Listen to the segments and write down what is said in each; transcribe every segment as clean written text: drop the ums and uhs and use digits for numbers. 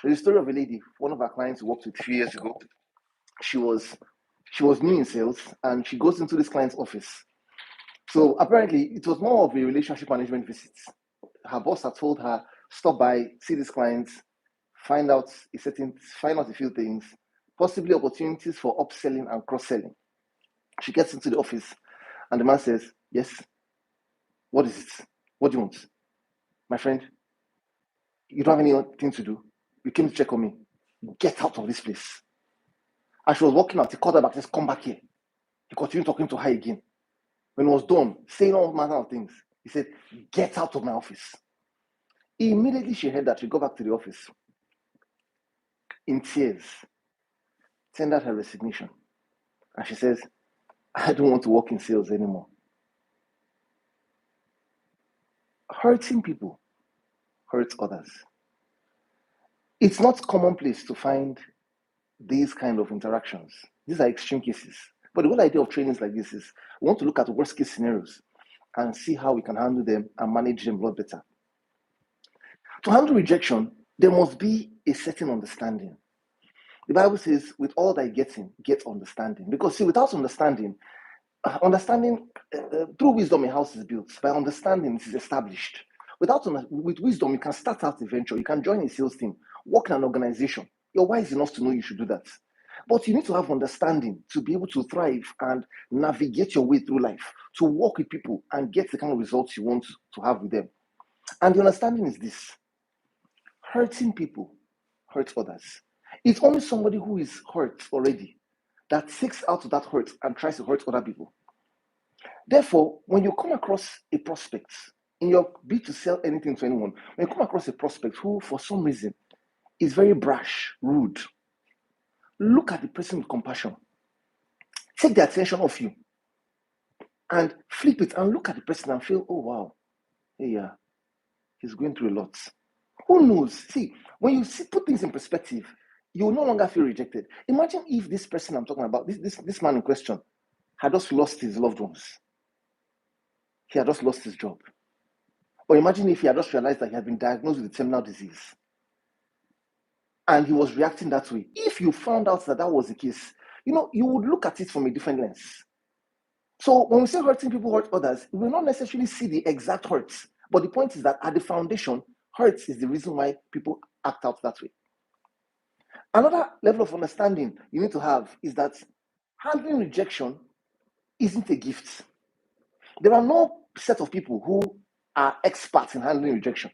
There's a story of a lady, one of our clients who worked with a few years ago. She was new in sales, and she goes into this client's office. So apparently, it was more of a relationship management visit. Her boss had told her, stop by, see these clients, find out a few things, possibly opportunities for upselling and cross-selling. She gets into the office, and the man says, yes, what is it? What do you want? My friend, you don't have anything to do. You came to check on me. Get out of this place. As she was walking out, he called her back, says, come back here. He continued talking to her again. When he was done, saying all manner of things, he said, get out of my office. Immediately she heard that, she got back to the office in tears, tendered her resignation. And she says, I don't want to work in sales anymore. Hurting people hurts others. It's not commonplace to find these kind of interactions. These are extreme cases. But the whole idea of trainings like this is we want to look at the worst case scenarios and see how we can handle them and manage them a lot better. To handle rejection, there must be a certain understanding. The Bible says, with all thy getting, get understanding. Because see, without understanding, through wisdom a house is built. By understanding, it is established. With wisdom, you can start out a venture. You can join a sales team, work in an organization. You're wise enough to know you should do that. But you need to have understanding to be able to thrive and navigate your way through life, to work with people and get the kind of results you want to have with them. And the understanding is this: hurting people hurts others. It's only somebody who is hurt already that takes out that hurt and tries to hurt other people. Therefore, when you come across a prospect, in your bid to sell anything to anyone, when you come across a prospect who, for some reason, is very brash, rude, look at the person with compassion. Take the attention off you and flip it and look at the person and feel, oh, wow, hey, yeah, he's going through a lot. Who knows? See, when you put things in perspective, you will no longer feel rejected. Imagine if this person I'm talking about, this man in question, had just lost his loved ones. He had just lost his job. Or imagine if he had just realized that he had been diagnosed with a terminal disease and he was reacting that way. If you found out that that was the case, you would look at it from a different lens. So when we say hurting people hurt others, we will not necessarily see the exact hurts. But the point is that at the foundation, hurts is the reason why people act out that way. Another level of understanding you need to have is that handling rejection isn't a gift. There are no set of people who are experts in handling rejection.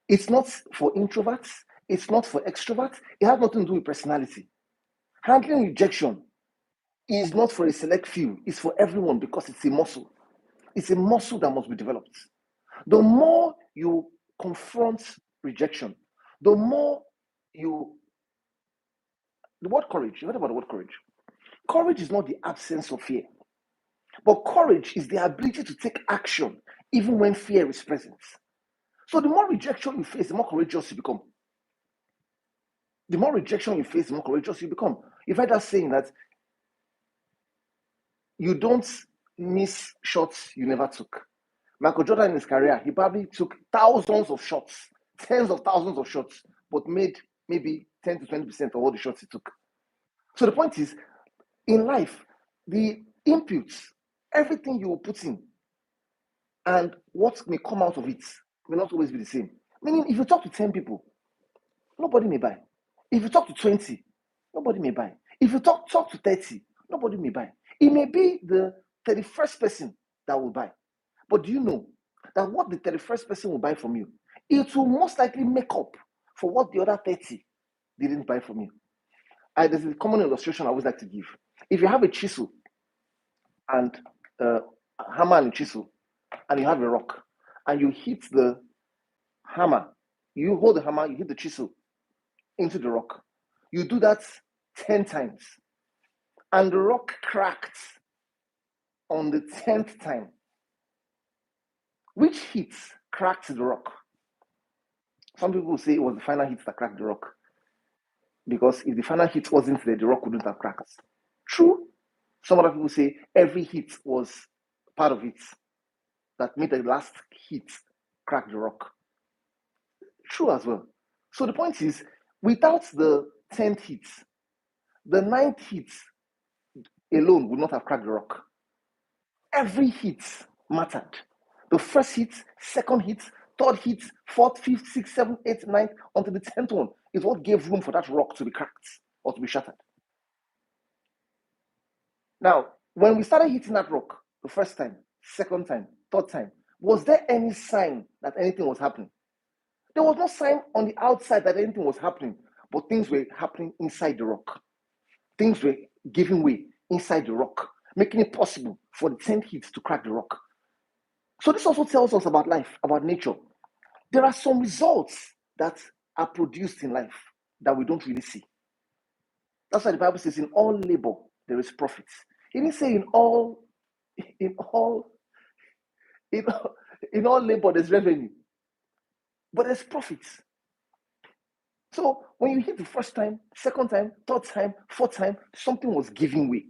It's not for introverts. It's not for extroverts. It has nothing to do with personality. Handling rejection is not for a select few. It's for everyone because it's a muscle. It's a muscle that must be developed. The more you confront rejection, the more the word courage, you heard about the word courage. Courage is not the absence of fear, but courage is the ability to take action even when fear is present. So the more rejection you face, the more courageous you become. The more rejection you face, the more courageous you become. You've heard that saying that you don't miss shots you never took. Michael Jordan in his career, he probably took thousands of shots, tens of thousands of shots, but made maybe 10 to 20% of all the shots he took. So the point is, in life, the inputs, everything you put in, and what may come out of it may not always be the same. Meaning, if you talk to 10 people, nobody may buy. If you talk to 20, nobody may buy. If you talk to 30, nobody may buy. It may be the 31st person that will buy. But do you know that what the 31st person will buy from you, it will most likely make up for what the other 30 didn't buy from you? There's a common illustration I always like to give. If you have a chisel and a hammer and a chisel, and you have a rock, and you hit the hammer, you hold the hammer, you hit the chisel into the rock. You do that 10 times, and the rock cracked on the 10th time. Which hit cracked the rock? Some people say it was the final hit that cracked the rock, because if the final hit wasn't there, the rock wouldn't have cracked. True. Some other people say every hit was part of it that made the last hit crack the rock. True as well. So the point is, without the 10th hit, the 9th hit alone would not have cracked the rock. Every hit mattered. The first hit, second hit, third hit, fourth, fifth, sixth, seventh, eighth, ninth, until the 10th one is what gave room for that rock to be cracked or to be shattered. Now, when we started hitting that rock the first time, second time, third time, was there any sign that anything was happening? There was no sign on the outside that anything was happening, but things were happening inside the rock. Things were giving way inside the rock, making it possible for the 10th hit to crack the rock. So this also tells us about life, about nature. There are some results that are produced in life that we don't really see. That's why the Bible says, in all labor, there is profit. It didn't say in all labor, there's revenue, but there's profits. So when you hit the first time, second time, third time, fourth time, something was giving way.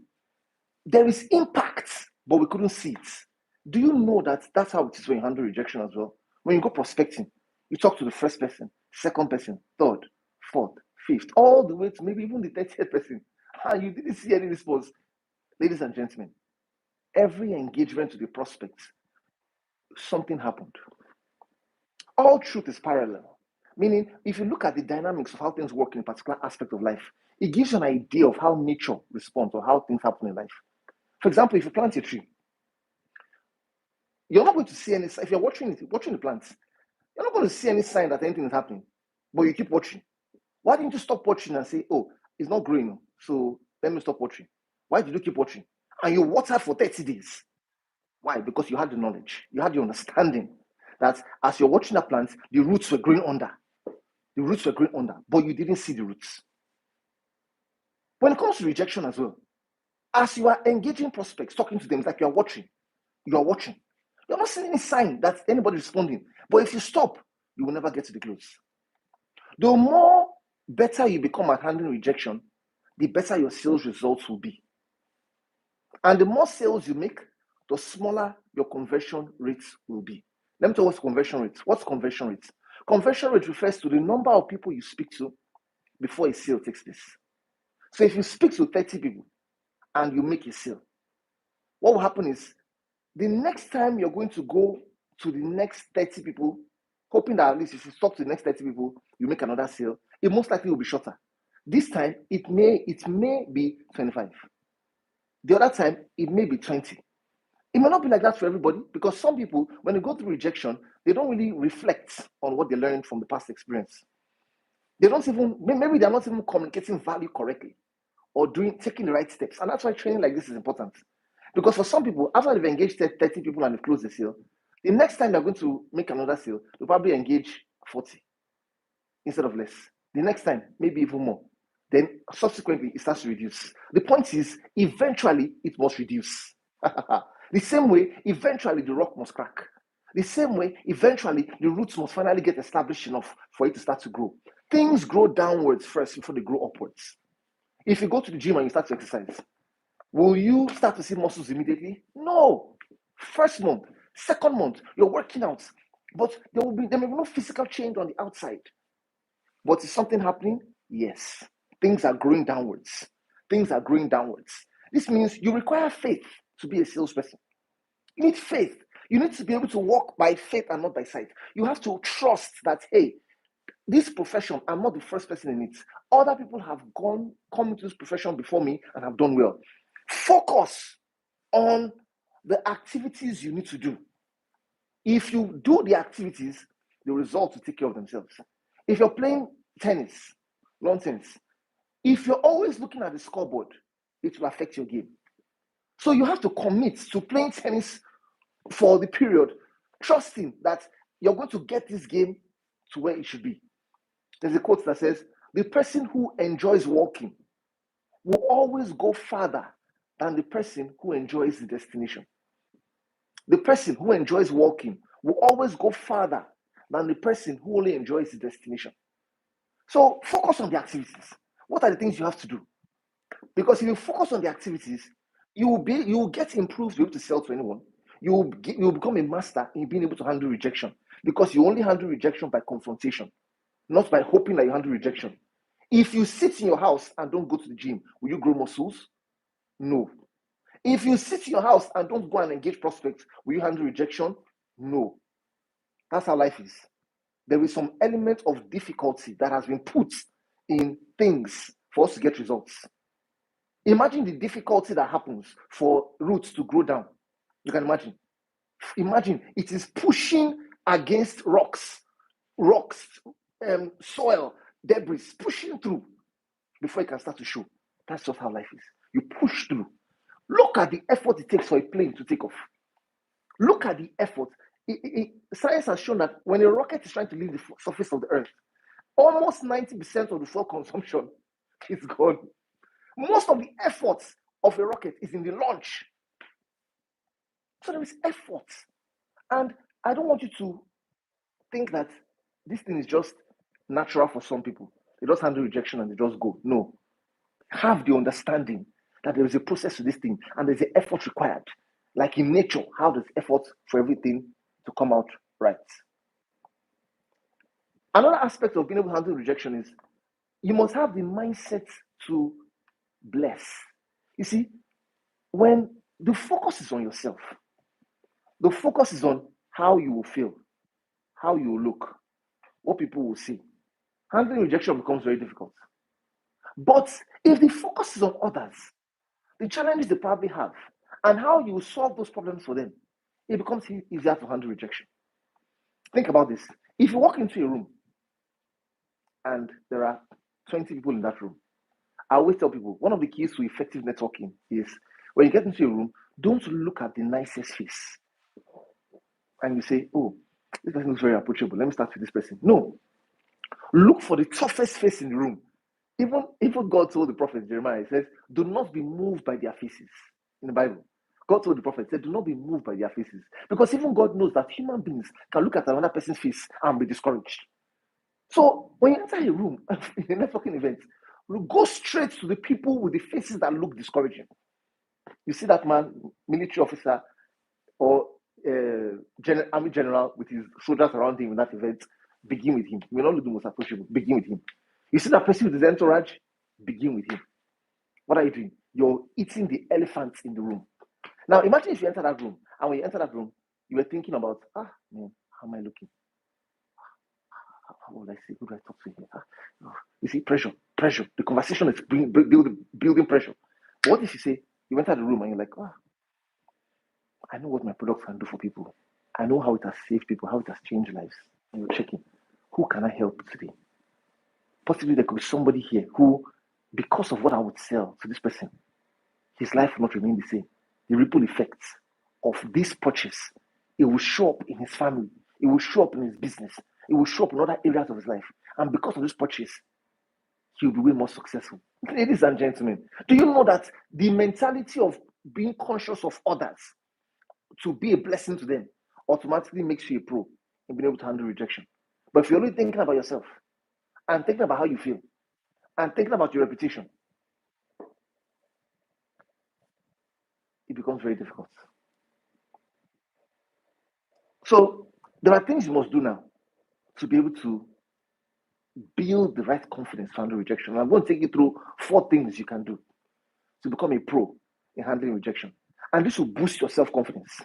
There is impact, but we couldn't see it. Do you know that that's how it is when you handle rejection as well? When you go prospecting, you talk to the first person, second person, third, fourth, fifth, all the way to maybe even the 30th person, and you didn't see any response. Ladies and gentlemen, every engagement to the prospect, something happened. All truth is parallel. Meaning, if you look at the dynamics of how things work in a particular aspect of life, it gives you an idea of how nature responds or how things happen in life. For example, if you plant a tree, you're not going to see any, if you're watching the plants, you're not going to see any sign that anything is happening, but you keep watching. Why didn't you stop watching and say, oh, it's not growing, so let me stop watching? Why did you keep watching? And you watered for 30 days. Why? Because you had the knowledge, you had the understanding that as you're watching the plants, the roots were growing under. The roots were growing under, but you didn't see the roots. When it comes to rejection as well, as you are engaging prospects, talking to them, it's like you're watching. You're not seeing any sign that anybody is responding. But if you stop, you will never get to the close. The more better you become at handling rejection, the better your sales results will be. And the more sales you make, the smaller your conversion rates will be. Let me tell you what's conversion rate. What's conversion rate? Conversion rate refers to the number of people you speak to before a sale takes place. So if you speak to 30 people and you make a sale, what will happen is the next time you're going to go to the next 30 people, hoping that at least if you stop to the next 30 people, you make another sale, it most likely will be shorter. This time, it may be 25. The other time, it may be 20. It may not be like that for everybody, because some people, when they go through rejection, they don't really reflect on what they learned from the past experience. Maybe they're not even communicating value correctly or taking the right steps. And that's why training like this is important. Because for some people, after they've engaged 30 people and they've closed the sale, the next time they're going to make another sale, they'll probably engage 40 instead of less. The next time, maybe even more. Then subsequently, it starts to reduce. The point is, eventually, it must reduce. The same way, eventually, the rock must crack. The same way, eventually, the roots must finally get established enough for it to start to grow. Things grow downwards first before they grow upwards. If you go to the gym and you start to exercise, will you start to see muscles immediately? No. First month, second month, you're working out, but there may be no physical change on the outside. But is something happening? Yes. Things are growing downwards. This means you require faith to be a salesperson. You need faith. You need to be able to walk by faith and not by sight. You have to trust that, hey, this profession, I'm not the first person in it. Other people have come into this profession before me and have done well. Focus on the activities you need to do. If you do the activities, the results will take care of themselves. If you're playing tennis, lawn tennis, if you're always looking at the scoreboard, it will affect your game. So you have to commit to playing tennis for the period, trusting that you're going to get this game to where it should be. There's a quote that says, the person who enjoys walking will always go farther than the person who enjoys the destination. The person who enjoys walking will always go farther than the person who only enjoys the destination. So focus on the activities. What are the things you have to do? Because if you focus on the activities, you will get improved to be able to sell to anyone. You will become a master in being able to handle rejection, because you only handle rejection by confrontation, not by hoping that you handle rejection. If you sit in your house and don't go to the gym, will you grow muscles? No. If you sit in your house and don't go and engage prospects, will you handle rejection? No. That's how life is. There is some element of difficulty that has been put in things for us to get results. Imagine the difficulty that happens for roots to grow down. You can imagine. Imagine it is pushing against rocks, soil, debris, pushing through before it can start to show. That's just how life is. You push through. Look at the effort it takes for a plane to take off. Look at the effort. Science has shown that when a rocket is trying to leave the surface of the earth, almost 90% of the fuel consumption is gone. Most of the efforts of a rocket is in the launch. So there is effort. And I don't want you to think that this thing is just natural for some people. They just handle rejection and they just go. No. Have the understanding that there is a process to this thing and there's an effort required. Like in nature, how there's effort for everything to come out right. Another aspect of being able to handle rejection is you must have the mindset to bless. You see, when the focus is on yourself, the focus is on how you will feel, how you will look, what people will see. Handling rejection becomes very difficult. But if the focus is on others, the challenges they probably have, and how you will solve those problems for them, it becomes easier to handle rejection. Think about this. If you walk into a room and there are 20 people in that room, I always tell people, one of the keys to effective networking is when you get into a room, don't look at the nicest face. And you say, oh, this person looks very approachable. Let me start with this person. No. Look for the toughest face in the room. Even God told the prophet Jeremiah, he says, do not be moved by their faces. In the Bible, God told the prophet, he said, do not be moved by their faces. Because even God knows that human beings can look at another person's face and be discouraged. So when you enter a room, in a networking event, go straight to the people with the faces that look discouraging. You see that man, military officer, or army general with his soldiers around him in that event, begin with him. You may not look the most approachable, begin with him. You see that person with his entourage, begin with him. What are you doing? You're eating the elephants in the room. Now imagine if you enter that room, and when you enter that room, you were thinking about, man, how am I looking? How will I say? Who do I talk to here? You see, pressure. The conversation is building pressure. But what if you say, you enter the room and you're like, I know what my product can do for people. I know how it has saved people, how it has changed lives. And you're checking, who can I help today? Possibly there could be somebody here who, because of what I would sell to this person, his life will not remain the same. The ripple effects of this purchase, it will show up in his family. It will show up in his business. It will show up in other areas of his life. And because of this purchase, he'll be way more successful. Ladies and gentlemen, do you know that the mentality of being conscious of others to be a blessing to them automatically makes you a pro in being able to handle rejection? But if you're only thinking about yourself and thinking about how you feel and thinking about your reputation, it becomes very difficult. So there are things you must do now to be able to build the right confidence to handle rejection. I'm going to take you through 4 things you can do to become a pro in handling rejection. And this will boost your self-confidence.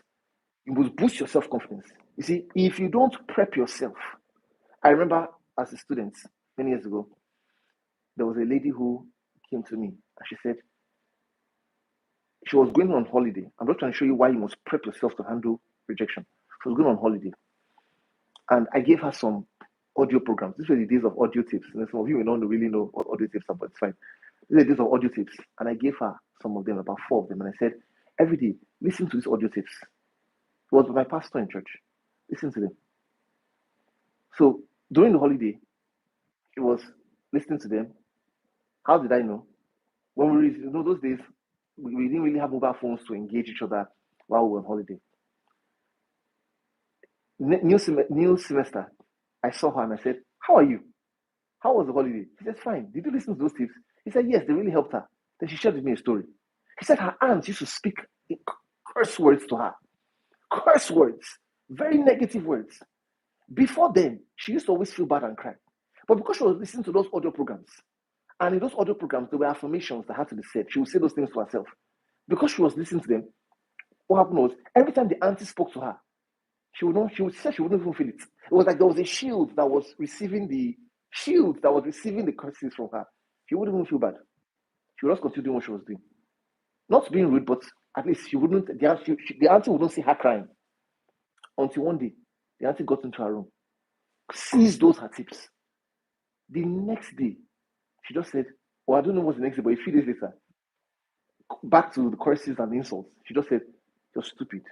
You must boost your self-confidence. You see, if you don't prep yourself, I remember as a student many years ago, there was a lady who came to me and she said, she was going on holiday. I'm just trying to show you why you must prep yourself to handle rejection. She was going on holiday. And I gave her some audio programs. These were the days of audio tapes. And some of you may not really know what audio tapes are, but it's fine. These are the days of audio tapes. And I gave her some of them, about 4 of them. And I said, every day, listen to these audio tapes. It was my pastor in church. Listen to them. So during the holiday, he was listening to them. How did I know? When those days, we didn't really have mobile phones to engage each other while we were on holiday. New semester, I saw her and I said, how are you? How was the holiday? She said, fine. Did you listen to those tips? He said, yes, they really helped her. Then she shared with me a story. He said her aunts used to speak curse words to her. Curse words. Very negative words. Before then, she used to always feel bad and cry. But because she was listening to those audio programs, and in those audio programs, there were affirmations that had to be said. She would say those things to herself. Because she was listening to them, what happened was every time the auntie spoke to her, she would say she wouldn't even feel it. It was like there was a shield that was receiving the curses from her. She wouldn't even feel bad. She would just continue doing what she was doing. Not being rude, but at least the auntie wouldn't see her crying. Until one day, the auntie got into her room, seized those her tips. The next day, she just said, I don't know what's the next day, but a few days later, back to the curses and the insults, she just said, "You're stupid."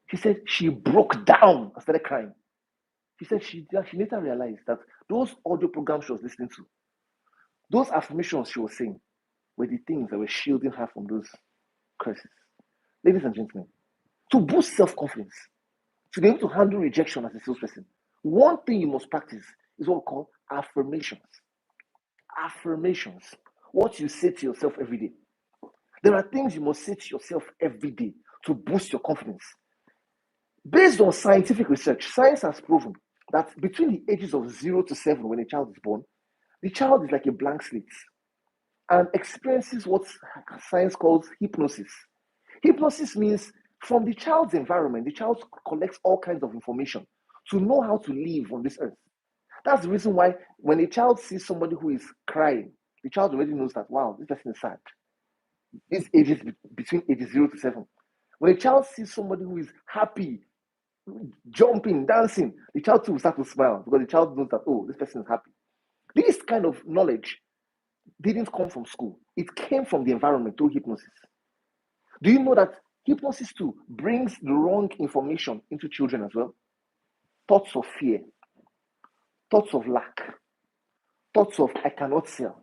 She said she broke down and started crying. She said she later realized that those audio programs she was listening to, those affirmations she was saying, were the things that were shielding her from those curses. Ladies and gentlemen, to boost self-confidence, to be able to handle rejection as a salesperson, one thing you must practice is what we call affirmations. Affirmations. What you say to yourself every day. There are things you must say to yourself every day to boost your confidence. Based on scientific research, science has proven that between the ages of 0 to 7, when a child is born, the child is like a blank slate and experiences what science calls hypnosis. Hypnosis means from the child's environment, the child collects all kinds of information to know how to live on this earth. That's the reason why when a child sees somebody who is crying, the child already knows that, wow, this person is sad. These ages between ages 0 to 7. When a child sees somebody who is happy, jumping, dancing, the child too will start to smile because the child knows that, oh, this person is happy. This kind of knowledge didn't come from school. It came from the environment through hypnosis. Do you know that hypnosis too brings the wrong information into children as well? Thoughts of fear, thoughts of lack, thoughts of I cannot sell.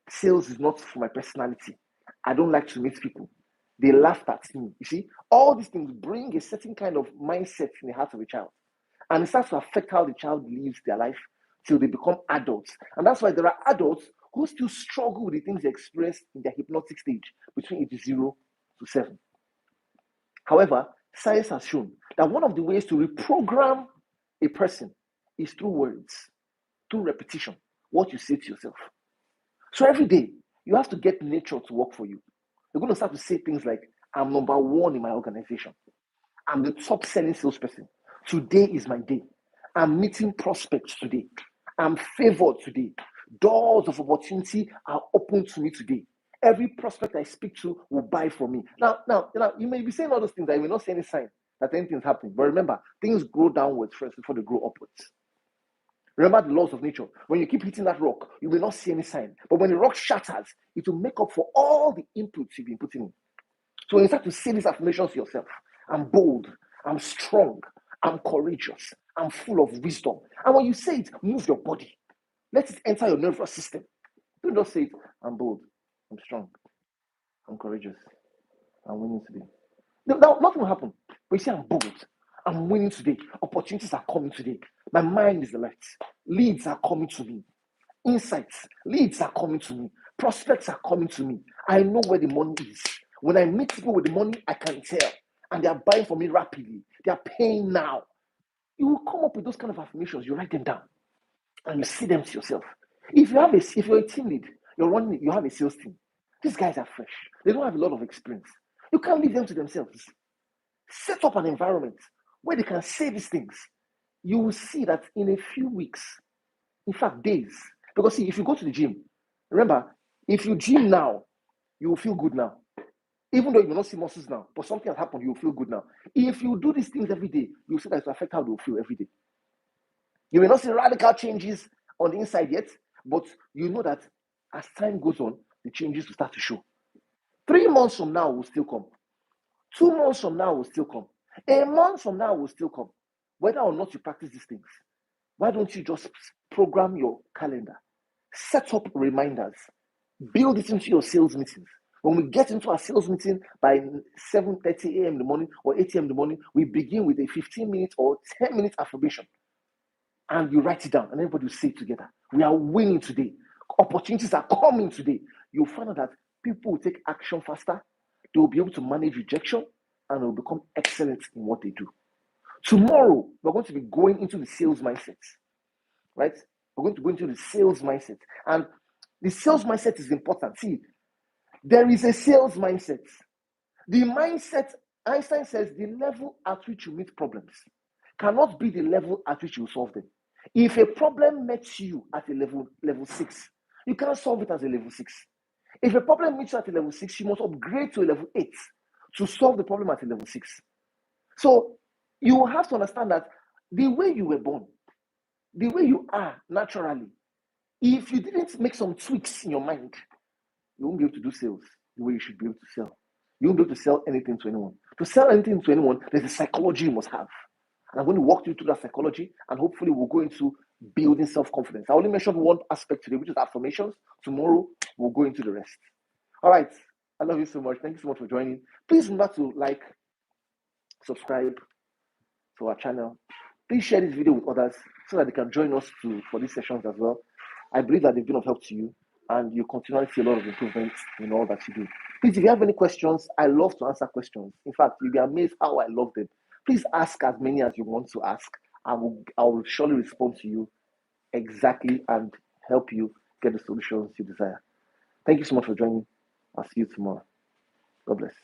Sales is not for my personality. I don't like to meet people. They laughed at me. You see, all these things bring a certain kind of mindset in the heart of a child. And it starts to affect how the child lives their life till they become adults. And that's why there are adults who still struggle with the things they experienced in their hypnotic stage between age 0 to 7. However, science has shown that one of the ways to reprogram a person is through words, through repetition, what you say to yourself. So every day, you have to get nature to work for you. You're going to start to say things like, I'm number 1 in my organization. I'm the top selling salesperson. Today is my day. I'm meeting prospects today. I'm favored today. Doors of opportunity are open to me today. Every prospect I speak to will buy from me. Now, you may be saying all those things. I will not see any sign that anything's happening. But remember, things grow downwards first before they grow upwards. Remember the laws of nature. When you keep hitting that rock, you will not see any sign. But when the rock shatters, it will make up for all the inputs you've been putting in. So when you start to say these affirmations to yourself, I'm bold, I'm strong, I'm courageous, I'm full of wisdom. And when you say it, move your body. Let it enter your nervous system. Don't just say it, I'm bold, I'm strong, I'm courageous, I'm winning today. Now, nothing will happen. But you say, I'm bold, I'm winning today. Opportunities are coming today. My mind is alert. Leads are coming to me. Insights, leads are coming to me. Prospects are coming to me. I know where the money is. When I meet people with the money, I can tell. And they are buying for me rapidly. They are paying now. You will come up with those kind of affirmations. You write them down. And you say them to yourself. If you're a team lead, you have a sales team. These guys are fresh. They don't have a lot of experience. You can't leave them to themselves. Set up an environment where they can say these things. You will see that in a few weeks, in fact, days. Because see, if you go to the gym, remember, if you gym now, you will feel good now. Even though you will not see muscles now, but something has happened, you will feel good now. If you do these things every day, you'll see that it will affect how they will feel every day. You may not see radical changes on the inside yet, but you know that as time goes on, the changes will start to show. 3 months from now will still come. 2 months from now will still come. A month from now will still come. Whether or not you practice these things, why don't you just program your calendar? Set up reminders. Build it into your sales meetings. When we get into our sales meeting by 7:30 a.m. in the morning or 8 a.m. in the morning, we begin with a 15-minute or 10-minute affirmation. And you write it down, and everybody will say it together. We are winning today. Opportunities are coming today. You'll find out that people will take action faster. They will be able to manage rejection, and they will become excellent in what they do. Tomorrow, we're going to be going into the sales mindset, right? We're going to go into the sales mindset. And the sales mindset is important. See, there is a sales mindset. The mindset, Einstein says, the level at which you meet problems cannot be the level at which you solve them. If a problem meets you at a level 6, you cannot solve it as a level 6. If a problem meets you at a level 6, you must upgrade to a level 8 to solve the problem at a level 6. So you have to understand that the way you were born, the way you are naturally, if you didn't make some tweaks in your mind, you won't be able to do sales the way you should be able to sell. You won't be able to sell anything to anyone. To sell anything to anyone, there's a psychology you must have. And I'm going to walk you through that psychology, and hopefully we'll go into building self-confidence. I only mentioned one aspect today, which is affirmations. Tomorrow, we'll go into the rest. All right. I love you so much. Thank you so much for joining. Please remember to like, subscribe to our channel. Please share this video with others so that they can join us for these sessions as well. I believe that they've been of help to you, and you continually see a lot of improvements in all that you do. Please, if you have any questions, I love to answer questions. In fact, you'll be amazed how I love them. Please ask as many as you want to ask. I will surely respond to you exactly and help you get the solutions you desire. Thank you so much for joining. I'll see you tomorrow. God bless.